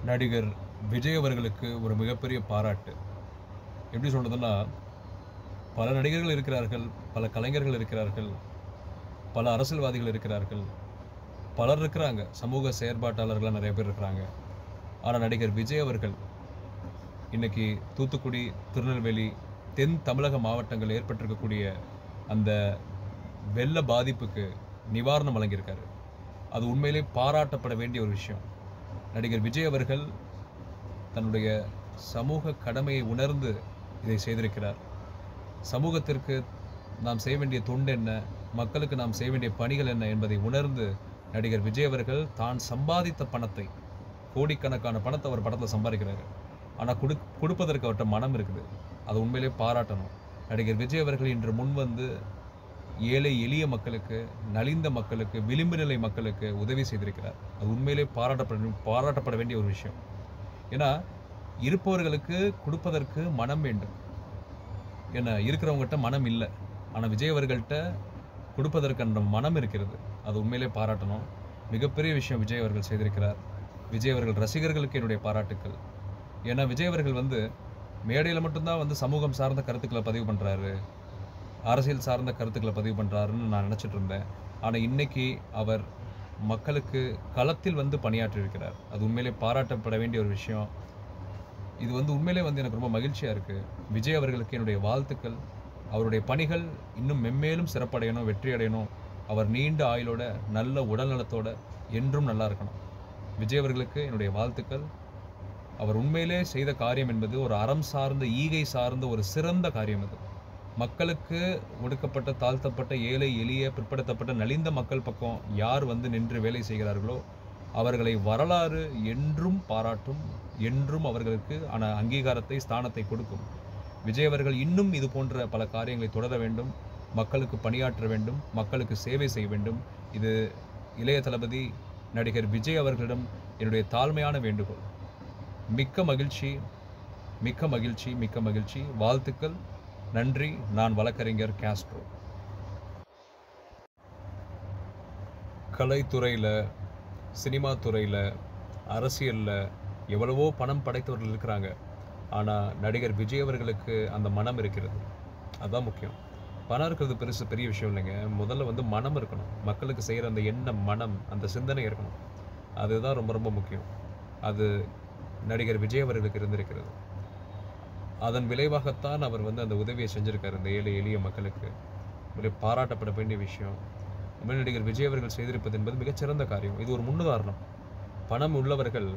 நடிகர் விஜய் அவர்களுக்கு ஒரு மிகப்பெரிய பாராட்டு. எப்படி சொல்றதுன்னா, பல நடிகர்கள் இருக்கிறார்கள், பல கலைஞர்கள் இருக்கிறார்கள், பல அரசியல்வாதிகள் இருக்கிறார்கள், பலர் இருக்கிறாங்க. சமூக செயற்பாட்டாளர்களாக நிறைய பேர் இருக்கிறாங்க. ஆனால் நடிகர் விஜய் அவர்கள் இன்னைக்கு தூத்துக்குடி, திருநெல்வேலி, தென் தமிழக மாவட்டங்கள் ஏற்பட்டிருக்கக்கூடிய அந்த வெள்ள பாதிப்புக்கு நிவாரணம் வழங்கியிருக்காரு. அது உண்மையிலே பாராட்டப்பட வேண்டிய ஒரு விஷயம். நடிகர் விஜய் அவர்கள் தன்னுடைய சமூக கடமையை உணர்ந்து இதை செய்திருக்கிறார். சமூகத்திற்கு நாம் செய்ய வேண்டிய தொண்டு என்ன, மக்களுக்கு நாம் செய்ய வேண்டிய பணிகள் என்ன என்பதை உணர்ந்து நடிகர் விஜய் அவர்கள் தான் சம்பாதித்த பணத்தை, கோடிக்கணக்கான பணத்தை அவர் படத்தில் சம்பாதிக்கிறாரு. ஆனால் கொடுப்பதற்கு அவர்கிட்ட மனம் இருக்குது. அது உண்மையிலே பாராட்டணும். நடிகர் விஜய் அவர்கள் இன்று முன் வந்து ஏழை எளிய மக்களுக்கு, நலிந்த மக்களுக்கு, விளிம்பு நிலை மக்களுக்கு உதவி செய்திருக்கிறார். அது உண்மையிலே பாராட்டப்பட வேண்டிய ஒரு விஷயம். ஏன்னா இருப்பவர்களுக்கு கொடுப்பதற்கு மனம் வேண்டும். ஏன்னா இருக்கிறவங்ககிட்ட மனம் இல்லை, ஆனால் விஜய் அவர்கள்ட்ட கொடுப்பதற்கு அந்த மனம் இருக்கிறது. அது உண்மையிலே பாராட்டணும். மிகப்பெரிய விஷயம் விஜய் அவர்கள் செய்திருக்கிறார். விஜய் அவர்கள் ரசிகர்களுக்கு என்னுடைய பாராட்டுக்கள். ஏன்னா விஜய் அவர்கள் வந்து மேடையில் மட்டும்தான் வந்து சமூகம் சார்ந்த கருத்துக்களை பதிவு பண்ணுறாரு, அரசியல் சார்ந்த கருத்துக்களை பதிவு பண்ணுறாருன்னு நான் நினச்சிட்டு இருந்தேன். ஆனால் இன்னைக்கு அவர் மக்களுக்கு களத்தில் வந்து பணியாற்றியிருக்கிறார். அது உண்மையிலே பாராட்டப்பட வேண்டிய ஒரு விஷயம். இது வந்து உண்மையிலே வந்து எனக்கு ரொம்ப மகிழ்ச்சியாக இருக்குது. விஜய் அவர்களுக்கு என்னுடைய வாழ்த்துக்கள். அவருடைய பணிகள் இன்னும் மென்மேலும் சிறப்படையணும், வெற்றி அடையணும். அவர் நீண்ட ஆயுளோட, நல்ல உடல் நலத்தோட என்றும் நல்லா இருக்கணும். விஜய் அவர்களுக்கு என்னுடைய வாழ்த்துக்கள். அவர் உண்மையிலே செய்த காரியம் என்பது ஒரு அறம் சார்ந்த, ஈகை சார்ந்த ஒரு சிறந்த காரியம். அது மக்களுக்கு ஒடுக்கப்பட்ட, தாழ்த்தப்பட்ட, ஏழை எளிய, பிற்படுத்தப்பட்ட, நலிந்த மக்கள் பக்கம் யார் வந்து நின்று வேலை செய்கிறார்களோ அவர்களை வரலாறு என்றும் பாராட்டும், என்றும் அவர்களுக்கு அங்கீகாரத்தை, ஸ்தானத்தை கொடுக்கும். விஜய் அவர்கள் இன்னும் இது போன்ற பல காரியங்களை தொடர வேண்டும், மக்களுக்கு பணியாற்ற வேண்டும், மக்களுக்கு சேவை செய்ய வேண்டும். இது இளைய தளபதி நடிகர் விஜய் அவர்களிடம் என்னுடைய தாழ்மையான வேண்டுகோள். மிக்க மகிழ்ச்சி, மிக்க மகிழ்ச்சி, மிக்க மகிழ்ச்சி. வாழ்த்துக்கள். நன்றி. நான் வழக்கறிஞர் காஸ்ட்ரோ. கலைத்துறையில், சினிமா துறையில், அரசியலில் எவ்வளவோ பணம் படைத்தவர்கள் இருக்கிறாங்க. ஆனால் நடிகர் விஜய் அவர்களுக்கு அந்த மனம் இருக்கிறது. அதுதான் முக்கியம். பணம் இருக்கிறது பெரிய விஷயம் இல்லைங்க. முதல்ல வந்து மனம் இருக்கணும். மக்களுக்கு செய்கிற அந்த எண்ணம், மனம், அந்த சிந்தனை இருக்கணும். அதுதான் ரொம்ப ரொம்ப முக்கியம். அது நடிகர் விஜய் அவர்களுக்கு இருந்திருக்கிறது. அதன் விளைவாகத்தான் அவர் வந்து அந்த உதவியை செஞ்சுருக்காரு இந்த ஏழை எளிய மக்களுக்கு. பாராட்டப்பட வேண்டிய விஷயம். நடிகர் விஜய் அவர்கள் செய்திருப்பது என்பது மிகச்சிறந்த காரியம். இது ஒரு முன்னுதாரணம். பணம் உள்ளவர்கள்,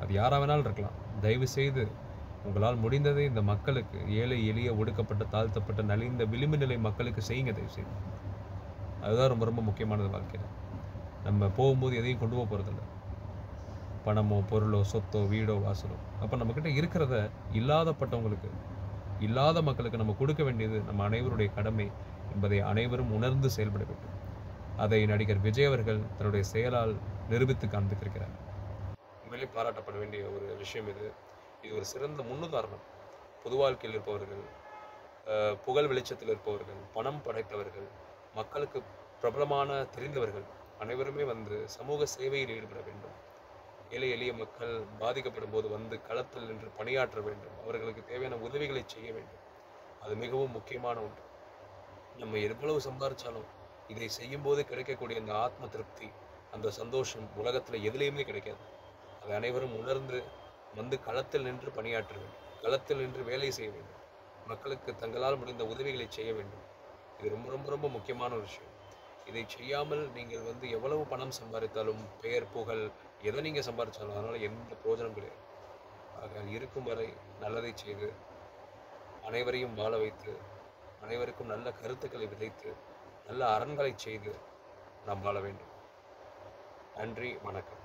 அது யாராக வேணாலும் இருக்கலாம், தயவு செய்து உங்களால் முடிந்ததை இந்த மக்களுக்கு, ஏழை எளிய, ஒடுக்கப்பட்ட, தாழ்த்தப்பட்ட, நலிந்த, விளிம்பு நிலை மக்களுக்கு செய்யுங்க தயவு செய்து. அதுதான் ரொம்ப ரொம்ப முக்கியமானது வாழ்க்கையில். நம்ம போகும்போது எதையும் கொண்டு போக போகிறதில்ல, பணமோ பொருளோ சொத்தோ வீடோ வாசலோ. அப்போ நம்மக்கிட்ட இருக்கிறத இல்லாதப்பட்டவங்களுக்கு, இல்லாத மக்களுக்கு நம்ம கொடுக்க வேண்டியது நம்ம அனைவருடைய கடமை என்பதை அனைவரும் உணர்ந்து செயல்பட வேண்டும். அதை நடிகர் விஜய் அவர்கள் தன்னுடைய செயலால் நிரூபித்து காண்பித்திருக்கிறார். உண்மையிலே பாராட்டப்பட வேண்டிய ஒரு விஷயம் இது. இது ஒரு சிறந்த முன்னுதாரணம். பொது வாழ்க்கையில் இருப்பவர்கள், புகழ் வெளிச்சத்தில் இருப்பவர்கள், பணம் படைத்தவர்கள், மக்களுக்கு பிரபலமான தெரிந்தவர்கள் அனைவருமே வந்து சமூக சேவையில் ஈடுபட வேண்டும். ஏழை எளிய மக்கள் பாதிக்கப்படும் போது வந்து களத்தில் நின்று பணியாற்ற வேண்டும். அவர்களுக்கு தேவையான உதவிகளை செய்ய வேண்டும். அது மிகவும் முக்கியமான ஒன்று. நம்ம எவ்வளவு சம்பாதிச்சாலும் இதை செய்யும் போது கிடைக்கக்கூடிய அந்த ஆத்ம திருப்தி, அந்த சந்தோஷம் உலகத்தில் எதுலேயுமே கிடைக்காது. அதை அனைவரும் உணர்ந்து வந்து களத்தில் நின்று பணியாற்ற வேண்டும். களத்தில் நின்று வேலை செய்ய வேண்டும். மக்களுக்கு தங்களால் முடிந்த உதவிகளை செய்ய வேண்டும். இது ரொம்ப ரொம்ப ரொம்ப முக்கியமான ஒரு விஷயம். இதை செய்யாமல் நீங்கள் வந்து எவ்வளவு பணம் சம்பாதித்தாலும், பெயர், புகழ், எதை நீங்கள் சம்பாதிச்சாலும் அதனால் எந்த பிரயோஜனம் கிடையாது. ஆக இருக்கும் வரை நல்லதை செய்து, அனைவரையும் வாழ வைத்து, அனைவருக்கும் நல்ல கருத்துக்களை விதைத்து, நல்ல அரண்களை செய்து நாம் வாழ வேண்டும். நன்றி, வணக்கம்.